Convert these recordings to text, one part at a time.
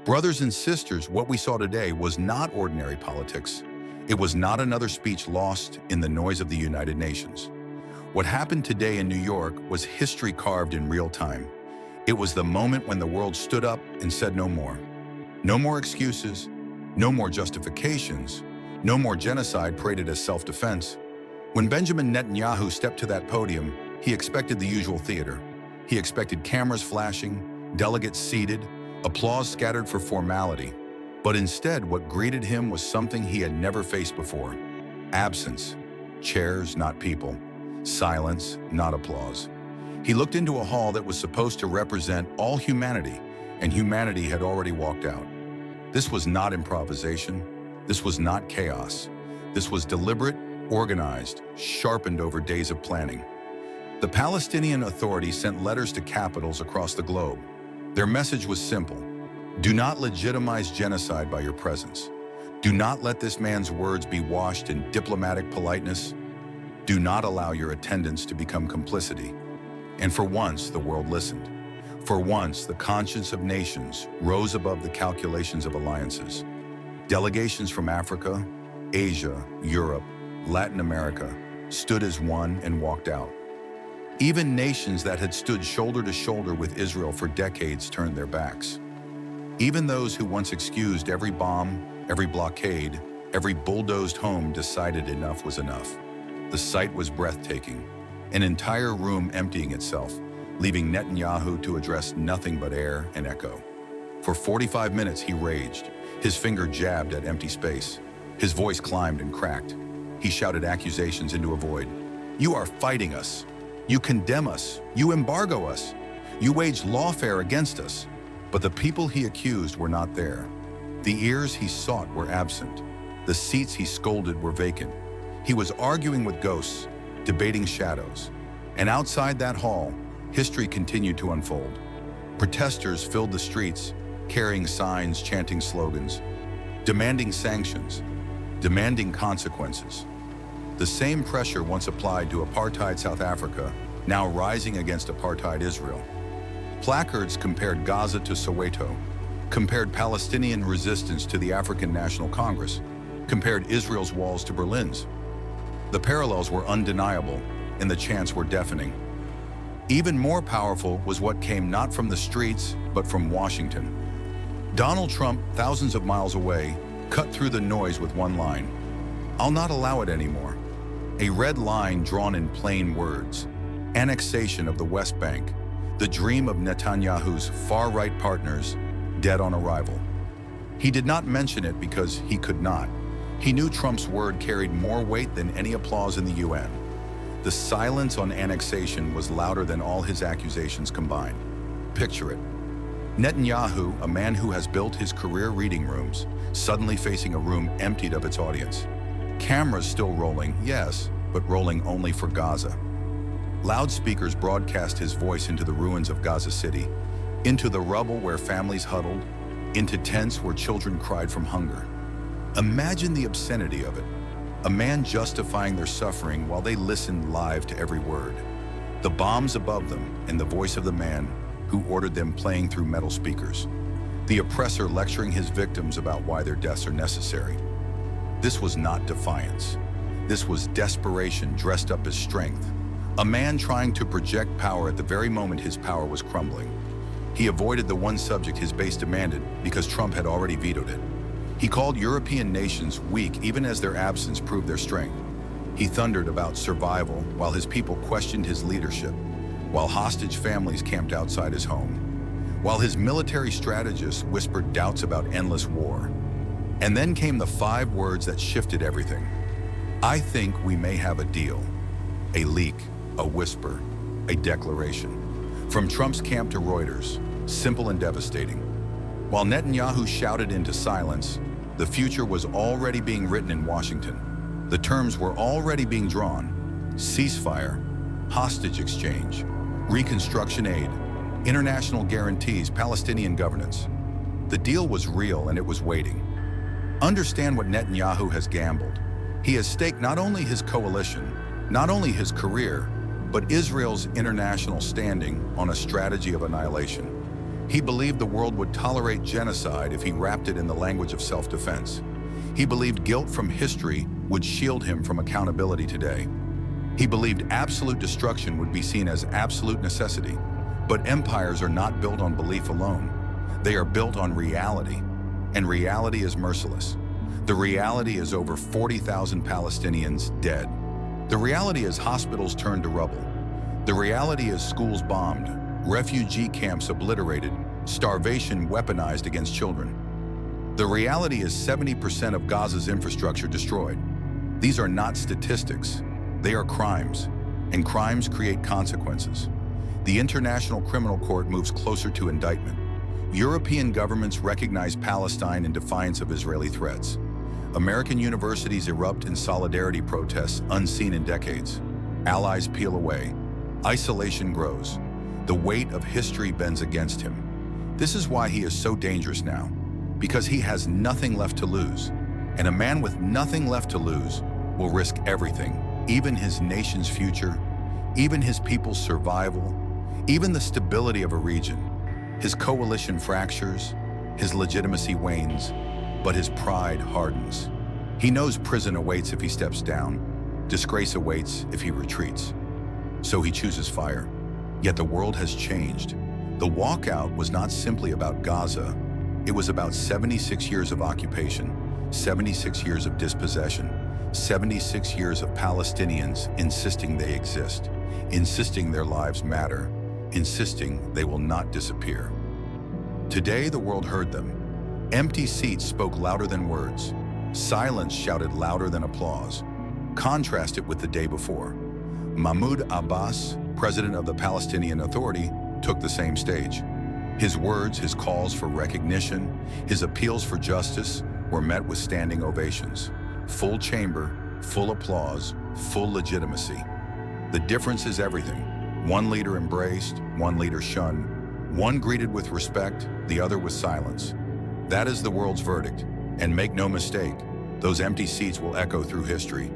Brothers and sisters, what we saw today was not ordinary politics. It was not another speech lost in the noise of the United Nations. What happened today in New York was history carved in real time. It was the moment when the world stood up and said no more. No more excuses, no more justifications, no more genocide paraded as self-defense. When Benjamin Netanyahu stepped to that podium, he expected the usual theater. He expected cameras flashing, delegates seated, applause scattered for formality. But instead, what greeted him was something he had never faced before. Absence. Chairs, not people. Silence, not applause. He looked into a hall that was supposed to represent all humanity, and humanity had already walked out. This was not improvisation. This was not chaos. This was deliberate, organized, sharpened over days of planning. The Palestinian Authority sent letters to capitals across the globe. Their message was simple. Do not legitimize genocide by your presence. Do not let this man's words be washed in diplomatic politeness. Do not allow your attendance to become complicity. And for once, the world listened. For once, the conscience of nations rose above the calculations of alliances. Delegations from Africa, Asia, Europe, Latin America stood as one and walked out. Even nations that had stood shoulder to shoulder with Israel for decades turned their backs. Even those who once excused every bomb, every blockade, every bulldozed home decided enough was enough. The sight was breathtaking, an entire room emptying itself, leaving Netanyahu to address nothing but air and echo. For 45 minutes he raged, his finger jabbed at empty space. His voice climbed and cracked. He shouted accusations into a void. You are fighting us. You condemn us. You embargo us. You wage lawfare against us. But the people he accused were not there. The ears he sought were absent. The seats he scolded were vacant. He was arguing with ghosts, debating shadows. And outside that hall, history continued to unfold. Protesters filled the streets, carrying signs, chanting slogans, demanding sanctions, demanding consequences. The same pressure once applied to apartheid South Africa, now rising against apartheid Israel. Placards compared Gaza to Soweto, compared Palestinian resistance to the African National Congress, compared Israel's walls to Berlin's. The parallels were undeniable, and the chants were deafening. Even more powerful was what came not from the streets, but from Washington. Donald Trump, thousands of miles away, cut through the noise with one line. I'll not allow it anymore. A red line drawn in plain words. Annexation of the West Bank, the dream of Netanyahu's far-right partners, dead on arrival. He did not mention it because he could not. He knew Trump's word carried more weight than any applause in the UN. The silence on annexation was louder than all his accusations combined. Picture it. Netanyahu, a man who has built his career reading rooms, suddenly facing a room emptied of its audience. Cameras still rolling, yes, but rolling only for Gaza. Loudspeakers broadcast his voice into the ruins of Gaza City, into the rubble where families huddled, into tents where children cried from hunger. Imagine the obscenity of it. A man justifying their suffering while they listened live to every word. The bombs above them and the voice of the man who ordered them playing through metal speakers. The oppressor lecturing his victims about why their deaths are necessary. This was not defiance. This was desperation dressed up as strength. A man trying to project power at the very moment his power was crumbling. He avoided the one subject his base demanded because Trump had already vetoed it. He called European nations weak even as their absence proved their strength. He thundered about survival while his people questioned his leadership, while hostage families camped outside his home, while his military strategists whispered doubts about endless war. And then came the 5 words that shifted everything. I think we may have a deal. A leak, a whisper, a declaration. From Trump's camp to Reuters, simple and devastating. While Netanyahu shouted into silence, the future was already being written in Washington. The terms were already being drawn. Ceasefire, hostage exchange, reconstruction aid, international guarantees, Palestinian governance. The deal was real and it was waiting. Understand what Netanyahu has gambled. He has staked not only his coalition, not only his career, but Israel's international standing on a strategy of annihilation. He believed the world would tolerate genocide if he wrapped it in the language of self-defense. He believed guilt from history would shield him from accountability today. He believed absolute destruction would be seen as absolute necessity. But empires are not built on belief alone. They are built on reality, and reality is merciless. The reality is over 40,000 Palestinians dead. The reality is hospitals turned to rubble. The reality is schools bombed, refugee camps obliterated, starvation weaponized against children. The reality is 70% of Gaza's infrastructure destroyed. These are not statistics. They are crimes, and crimes create consequences. The International Criminal Court moves closer to indictment. European governments recognize Palestine in defiance of Israeli threats. American universities erupt in solidarity protests unseen in decades. Allies peel away. Isolation grows. The weight of history bends against him. This is why he is so dangerous now, because he has nothing left to lose. And a man with nothing left to lose will risk everything, even his nation's future, even his people's survival, even the stability of a region. His coalition fractures, his legitimacy wanes, but his pride hardens. He knows prison awaits if he steps down, disgrace awaits if he retreats. So he chooses fire. Yet the world has changed. The walkout was not simply about Gaza. It was about 76 years of occupation, 76 years of dispossession, 76 years of Palestinians insisting they exist, insisting their lives matter, insisting they will not disappear. Today, the world heard them. Empty seats spoke louder than words. Silence shouted louder than applause. Contrast it with the day before. Mahmoud Abbas, president of the Palestinian Authority, took the same stage. His words, his calls for recognition, his appeals for justice were met with standing ovations. Full chamber, full applause, full legitimacy. The difference is everything. One leader embraced, one leader shunned, one greeted with respect, the other with silence. That is the world's verdict. And make no mistake, those empty seats will echo through history.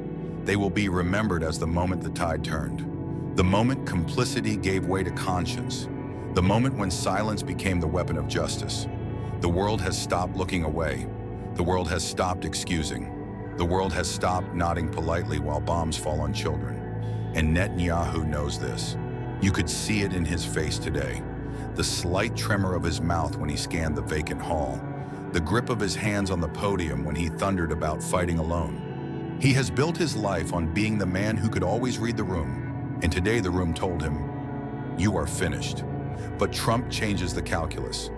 They will be remembered as the moment the tide turned. The moment complicity gave way to conscience. The moment when silence became the weapon of justice. The world has stopped looking away. The world has stopped excusing. The world has stopped nodding politely while bombs fall on children. And Netanyahu knows this. You could see it in his face today. The slight tremor of his mouth when he scanned the vacant hall. The grip of his hands on the podium when he thundered about fighting alone. He has built his life on being the man who could always read the room. And today the room told him, "You are finished." But Trump changes the calculus.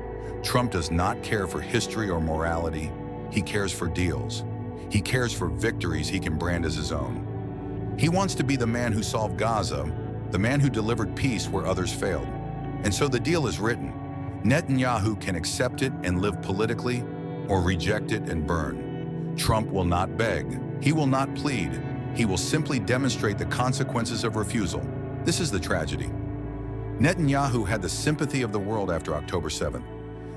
Trump does not care for history or morality. He cares for deals. He cares for victories he can brand as his own. He wants to be the man who solved Gaza, the man who delivered peace where others failed. And so the deal is written. Netanyahu can accept it and live politically, or reject it and burn. Trump will not beg. He will not plead. He will simply demonstrate the consequences of refusal. This is the tragedy. Netanyahu had the sympathy of the world after October 7th.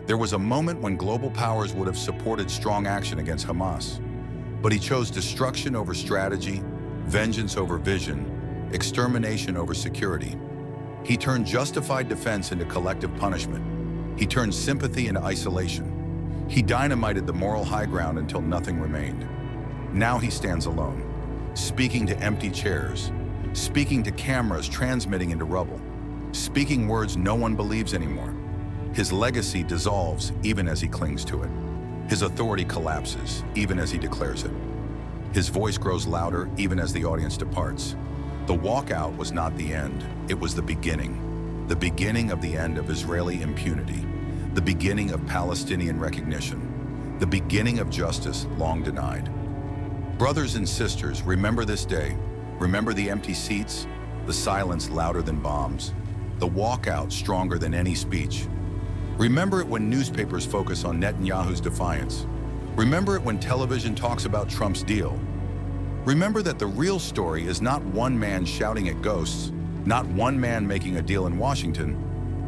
There was a moment when global powers would have supported strong action against Hamas. But he chose destruction over strategy, vengeance over vision, extermination over security. He turned justified defense into collective punishment. He turned sympathy into isolation. He dynamited the moral high ground until nothing remained. Now he stands alone, speaking to empty chairs, speaking to cameras transmitting into rubble, speaking words no one believes anymore. His legacy dissolves even as he clings to it. His authority collapses even as he declares it. His voice grows louder even as the audience departs. The walkout was not the end, it was the beginning of the end of Israeli impunity, the beginning of Palestinian recognition, the beginning of justice long denied. Brothers and sisters, remember this day. Remember the empty seats, the silence louder than bombs, the walkout stronger than any speech. Remember it when newspapers focus on Netanyahu's defiance. Remember it when television talks about Trump's deal. Remember that the real story is not one man shouting at ghosts, not one man making a deal in Washington,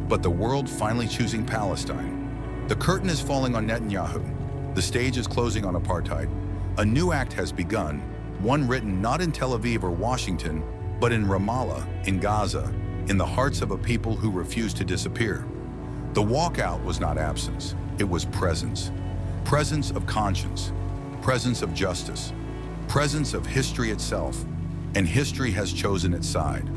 but the world finally choosing Palestine. The curtain is falling on Netanyahu. The stage is closing on apartheid. A new act has begun, one written not in Tel Aviv or Washington, but in Ramallah, in Gaza, in the hearts of a people who refuse to disappear. The walkout was not absence, it was presence. Presence of conscience, presence of justice, presence of history itself, and history has chosen its side.